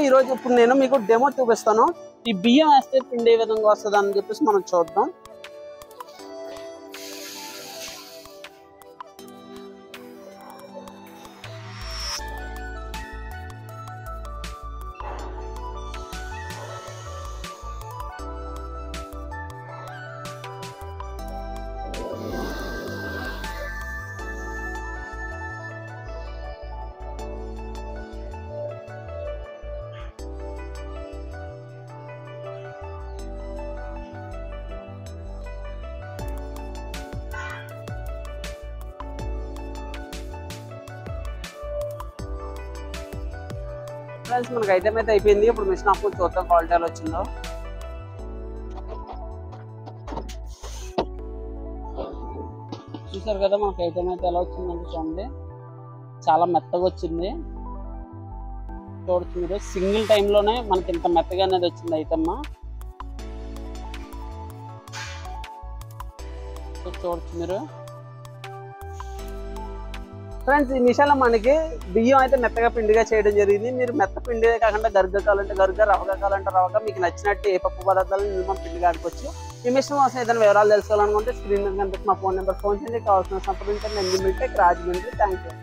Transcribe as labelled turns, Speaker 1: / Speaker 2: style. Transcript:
Speaker 1: ఈ రోజు ఇప్పుడు నేను మీకు డెమో చూపిస్తాను. ఈ బియ్యం వేస్తే పిండి ఏ విధంగా వస్తుంది అని చెప్పేసి మనం చూద్దాం. ఫ్రెండ్స్ మనకి ఐటమ్ అయితే అయిపోయింది. ఇప్పుడు మిషన్ ఆఫ్ చూద్దాం క్వాలిటీ ఎలా వచ్చిందో. చూసారు కదా మనకి ఐటమ్ అయితే ఎలా వచ్చిందంటే చూడండి, చాలా మెత్తగా వచ్చింది. చూడొచ్చు మీరు, సింగిల్ టైంలోనే మనకి ఇంత మెత్తగా అనేది వచ్చింది ఐటమ్. చూడొచ్చు మీరు ఫ్రెండ్స్, ఈ మిషన్లో మనకి బియ్యం అయితే మెత్తగా పిండిగా చేయడం జరిగింది. మీరు మెత్త పిండి కాకుండా గరుగ్గా కావాలంటే గరుగ్గా, రవగా కావాలంటే రవగా, మీకు నచ్చినట్టు ఏ పప్పు పదార్థాలను మినిమం పిండిగా ఆడుకోవచ్చు. ఈ మిషన్ కోసం ఏదైనా వివరాలు తెలుసుకోవాలనుకుంటే స్క్రీన్ మీద కనిపిస్తున్న మా ఫోన్ నెంబర్ ఫోన్ చేయండి. కావాల్సిన సంప్రదించండి. రాజమండ్రి. Thank you.